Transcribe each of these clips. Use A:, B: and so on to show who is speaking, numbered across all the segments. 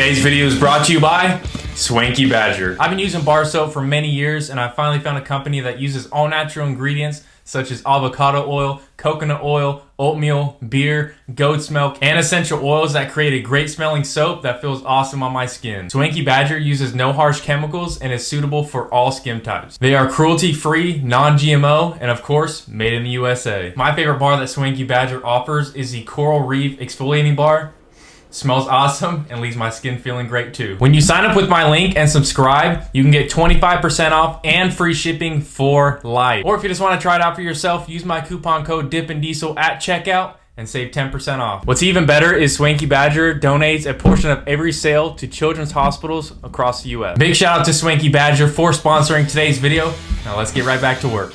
A: Today's video is brought to you by Swanky Badger. I've been using bar soap for many years, and I finally found a company that uses all natural ingredients such as avocado oil, coconut oil, oatmeal, beer, goat's milk, and essential oils that create a great smelling soap that feels awesome on my skin. Swanky Badger uses no harsh chemicals and is suitable for all skin types. They are cruelty-free, non-GMO, and of course, made in the USA. My favorite bar that Swanky Badger offers is the Coral Reef Exfoliating Bar. Smells awesome and leaves my skin feeling great too. When you sign up with my link and subscribe, you can get 25% off and free shipping for life. Or if you just want to try it out for yourself, use my coupon code DIPPINDIESEL at checkout and save 10% off. What's even better is Swanky Badger donates a portion of every sale to children's hospitals across the US. Big shout out to Swanky Badger for sponsoring today's video. Now let's get right back to work.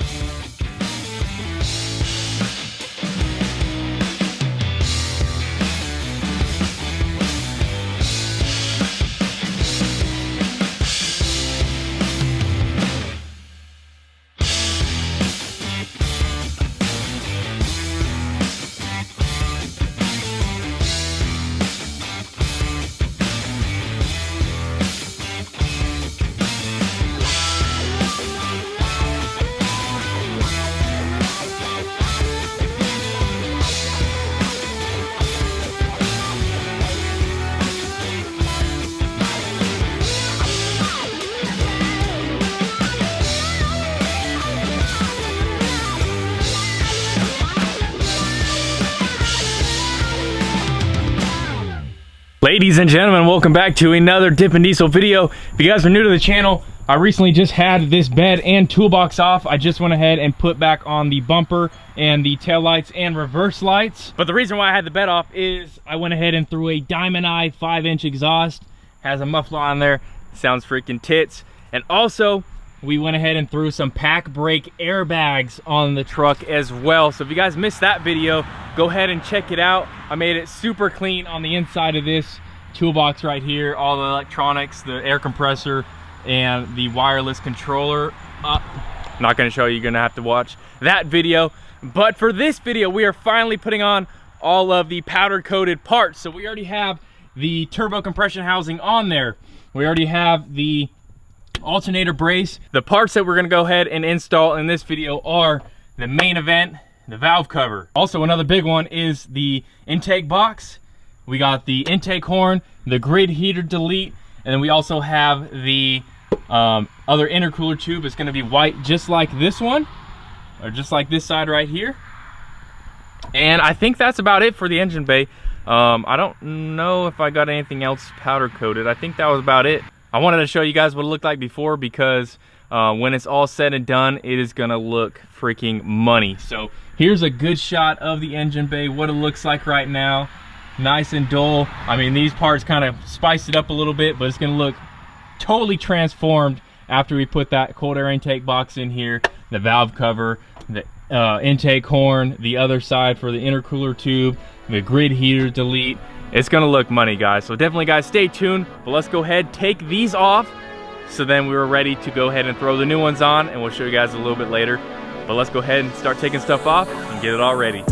A: Ladies and gentlemen, welcome back to another Dippin' Diesel video. If you guys are new to the channel, I recently just had this bed and toolbox off. I just went ahead and put back on the bumper and the tail lights and reverse lights. But the reason why I had the bed off is I went ahead and threw a Diamond Eye 5-inch exhaust. Has a muffler on there, sounds freaking tits. And also, we went ahead and threw some Pac Brake airbags on the truck as well. So if you guys missed that video, go ahead and check it out. I made it super clean on the inside of this toolbox right here. All the electronics, the air compressor, and the wireless controller. Not gonna show you, you're gonna have to watch that video. But for this video, we are finally putting on all of the powder coated parts. So we already have the turbo compression housing on there. We already have the alternator brace. The parts that we're gonna go ahead and install in this video are the main event, the valve cover. Also, another big one is the intake box. We got the intake horn, the grid heater delete, and then we also have the other intercooler tube. It's gonna be white just like this one, or just like this side right here. And I think that's about it for the engine bay. I don't know if I got anything else powder coated. I think that was about it. I wanted to show you guys what it looked like before because when it's all said and done, it is gonna look freaking money. So here's a good shot of the engine bay, what it looks like right now. Nice and dull. I mean, these parts kind of spiced it up a little bit, but it's gonna look totally transformed after we put that cold air intake box in here, the valve cover, the intake horn, the other side for the intercooler tube, the grid heater delete. It's gonna look money, guys. So definitely, guys, stay tuned. But let's go ahead, take these off, so then we're ready to go ahead and throw the new ones on, and we'll show you guys a little bit later. But let's go ahead and start taking stuff off and get it all ready.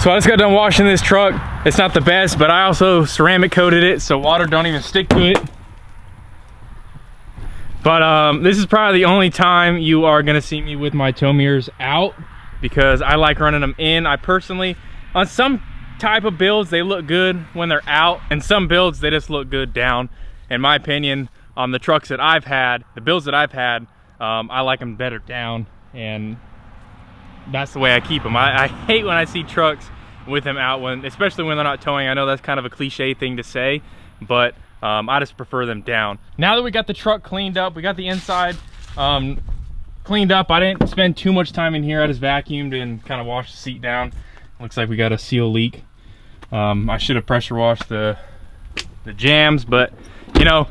A: So I just got done washing this truck. It's not the best, but I also ceramic coated it so water don't even stick to it. But this is probably the only time you are gonna see me with my tow mirrors out, because I like running them in. I personally, on some type of builds, they look good when they're out, and some builds they just look good down. In my opinion, on the trucks that I've had, the builds that I've had, I like them better down, and that's the way I keep them. I hate when I see trucks with them out, especially when they're not towing. I know that's kind of a cliche thing to say, but I just prefer them down. Now that we got the truck cleaned up, we got the inside cleaned up. I didn't spend too much time in here. I just vacuumed and kind of washed the seat down. Looks like we got a seal leak. I should have pressure washed the jams, but you know,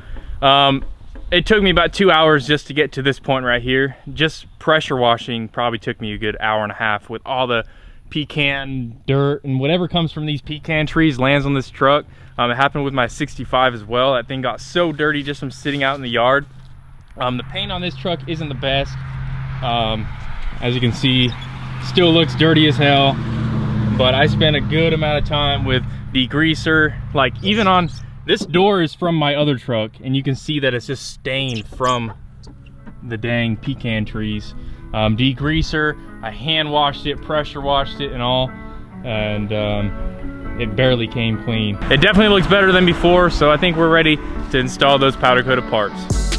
A: it took me about 2 hours just to get to this point right here. Just pressure washing probably took me a good hour and a half, with all the pecan dirt and whatever comes from these pecan trees lands on this truck. It happened with my 65 as well. That thing got so dirty just from sitting out in the yard. The paint on this truck isn't the best. As you can see, still looks dirty as hell, but I spent a good amount of time with degreaser. Like, even on this door is from my other truck, and you can see that it's just stained from the dang pecan trees. Degreaser, I hand washed it, pressure washed it and all, and it barely came clean. It definitely looks better than before, so I think we're ready to install those powder coated parts.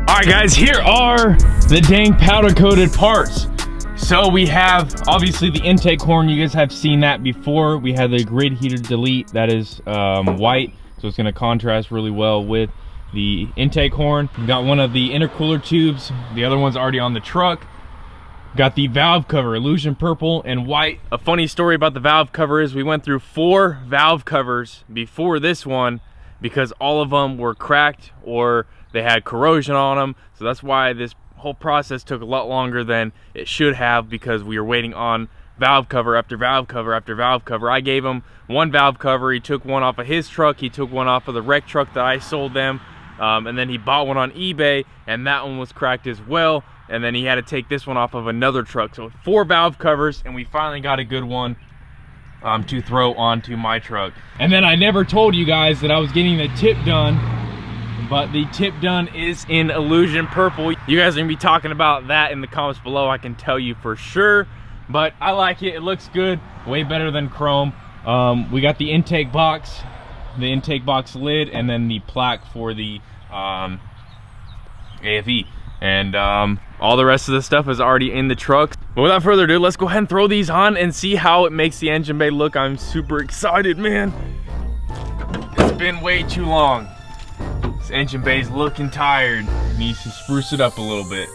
A: Alright guys, here are the dang powder coated parts. So we have obviously the intake horn. You guys have seen that before. We have the grid heater delete that is white, so it's going to contrast really well with the intake horn. We got one of the intercooler tubes. The other one's already on the truck. Got the valve cover, illusion purple and white. A funny story about the valve cover is we went through 4 valve covers before this one because all of them were cracked or they had corrosion on them. So that's why this whole process took a lot longer than it should have, because we were waiting on valve cover after valve cover after valve cover. I gave him one valve cover. He took one off of his truck. He took one off of the wreck truck that I sold them. And then he bought one on eBay, and that one was cracked as well. And then he had to take this one off of another truck. So 4 valve covers, and we finally got a good one to throw onto my truck. And then I never told you guys that I was getting the tip done, but the tip done is in illusion purple. You guys are gonna be talking about that in the comments below, I can tell you for sure. But I like it, it looks good, way better than chrome. We got the intake box lid, and then the plaque for the AFE. And all the rest of the stuff is already in the truck. But without further ado, let's go ahead and throw these on and see how it makes the engine bay look. I'm super excited, man. It's been way too long. This engine bay's looking tired. Needs to spruce it up a little bit.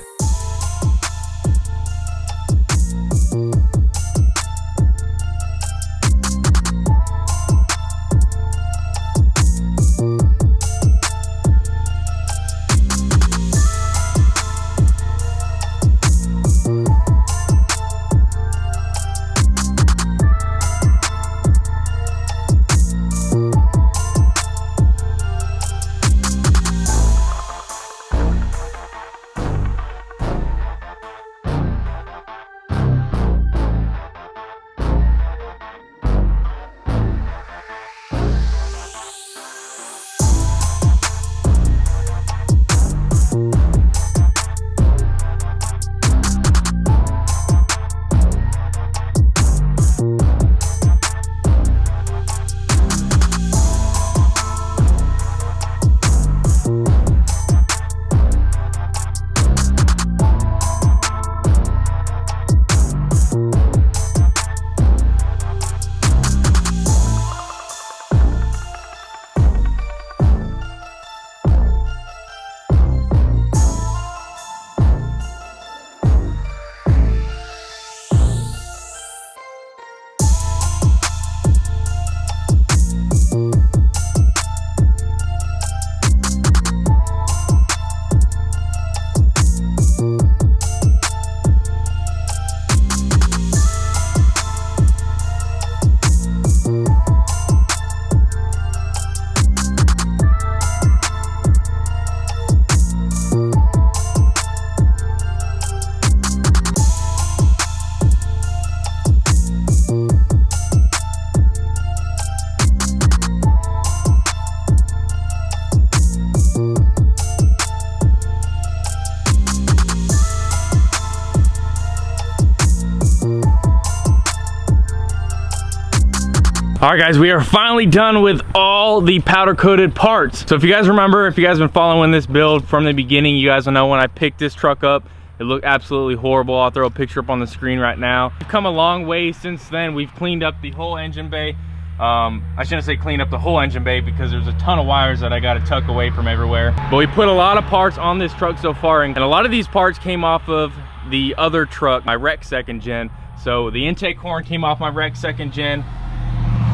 A: All right, guys, we are finally done with all the powder coated parts. So if you guys remember, if you guys have been following this build from the beginning, you guys will know when I picked this truck up, it looked absolutely horrible. I'll throw a picture up on the screen right now. We've come a long way since then. We've cleaned up the whole engine bay. I shouldn't say clean up the whole engine bay because there's a ton of wires that I got to tuck away from everywhere. But we put a lot of parts on this truck so far, and a lot of these parts came off of the other truck, my Rec 2nd Gen. So the intake horn came off my Rec 2nd Gen.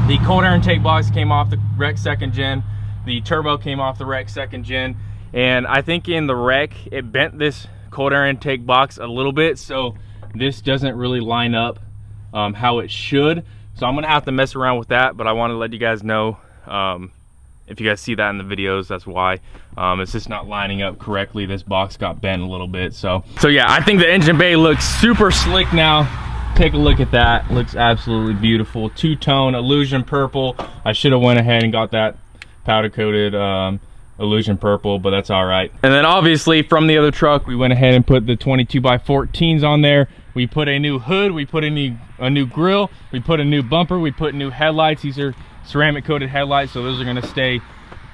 A: The cold air intake box came off the Rec 2nd Gen. The turbo came off the Rec 2nd Gen. And I think in the Rec, it bent this cold air intake box a little bit, so this doesn't really line up how it should. So I'm gonna have to mess around with that, but I want to let you guys know, if you guys see that in the videos, that's why. It's just not lining up correctly. This box got bent a little bit. So yeah, I think the engine bay looks super slick now. Take a look at that. Looks absolutely beautiful. Two-tone illusion purple. I should have went ahead and got that powder coated illusion purple, but that's all right. And then obviously from the other truck, we went ahead and put the 22x14s on there. We put a new hood, we put a new grill, we put a new bumper, we put new headlights. These are ceramic coated headlights, so those are gonna stay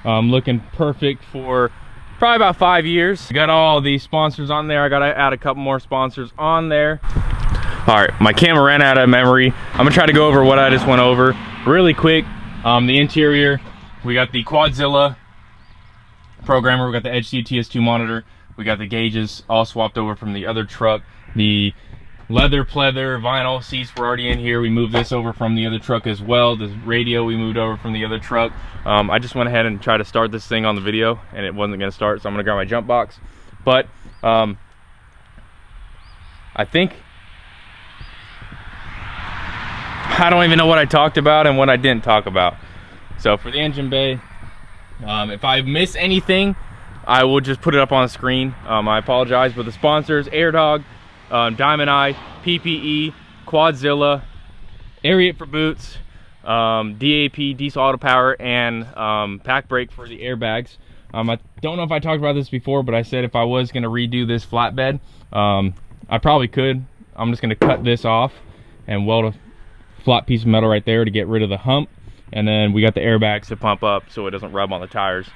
A: looking perfect for probably about 5 years. We got all these sponsors on there. I gotta add a couple more sponsors on there. All right, my camera ran out of memory. I'm gonna try to go over what I just went over really quick. The interior, we got the Quadzilla programmer, we got the Edge TS2 monitor, we got the gauges all swapped over from the other truck. The leather pleather vinyl seats were already in here. We moved this over from the other truck as well. The radio we moved over from the other truck. I just went ahead and tried to start this thing on the video and it wasn't gonna start, so I'm gonna grab my jump box. But I think I don't even know what I talked about and what I didn't talk about. So for the engine bay, if I miss anything, I will just put it up on the screen. I apologize, but the sponsors, AirDog, Diamond Eye, PPE, Quadzilla, ARIAT for boots, DAP, Diesel Auto Power, and Pac Brake for the airbags. I don't know if I talked about this before, but I said if I was going to redo this flatbed, I probably could. I'm just going to cut this off and weld a flat piece of metal right there to get rid of the hump. And then we got the airbags to pump up so it doesn't rub on the tires.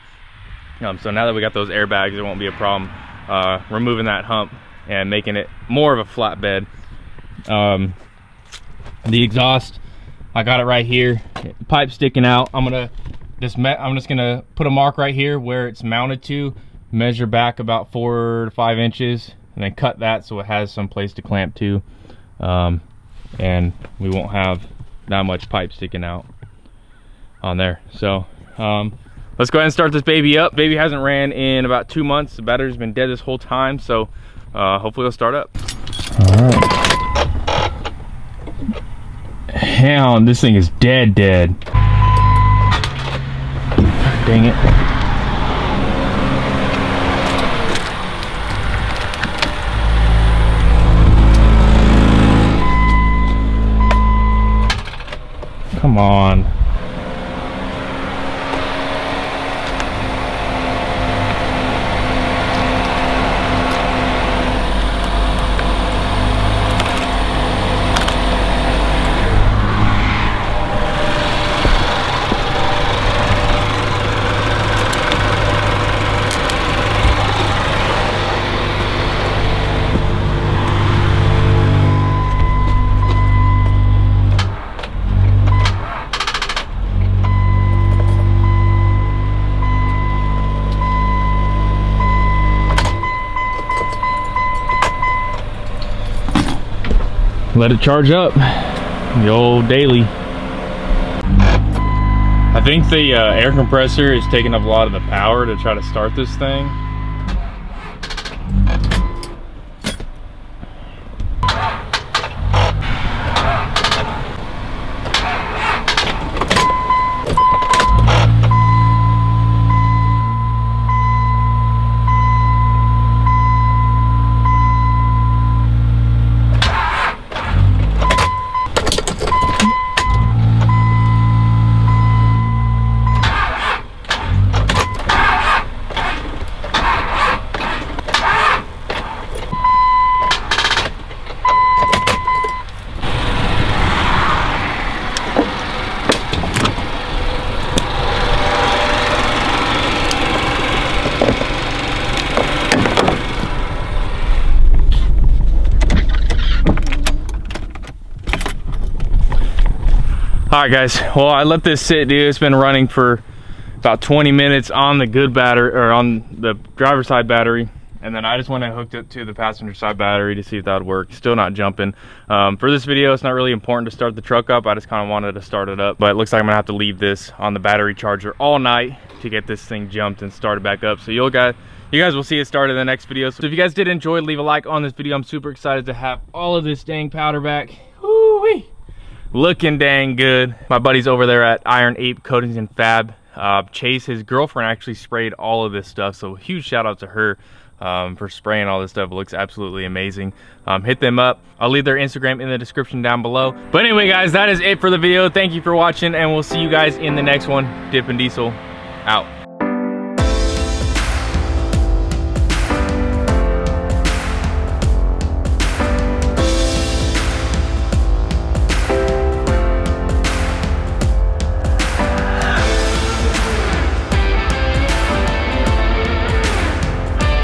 A: So now that we got those airbags, it won't be a problem removing that hump and making it more of a flatbed. The exhaust, I got it right here. Pipe sticking out. I'm just gonna put a mark right here where it's mounted to, measure back about 4 to 5 inches, and then cut that so it has some place to clamp to, and we won't have that much pipe sticking out on there. So let's go ahead and start this baby up. Baby hasn't ran in about 2 months. The battery's been dead this whole time, so hopefully it'll start up. All right. Damn, this thing is dead. Dang it. Come on. Let it charge up, the old daily. I think the air compressor is taking up a lot of the power to try to start this thing. All right, guys. Well, I let this sit, dude. It's been running for about 20 minutes on the good battery, or on the driver's side battery. And then I just went and hooked it to the passenger side battery to see if that would work. Still not jumping. For this video, it's not really important to start the truck up. I just kind of wanted to start it up. But it looks like I'm gonna have to leave this on the battery charger all night to get this thing jumped and started back up. So you guys will see it start in the next video. So if you guys did enjoy, leave a like on this video. I'm super excited to have all of this dang powder back. Woo-wee. Looking dang good. My buddy's over there at Iron Ape Coatings and Fab. Chase, his girlfriend, actually sprayed all of this stuff. So huge shout out to her. For spraying all this stuff. It looks absolutely amazing. Hit them up. I'll leave their Instagram in the description down below. But anyway, guys, that is it for the video. Thank you for watching, and we'll see you guys in the next one. Dippin' Diesel out.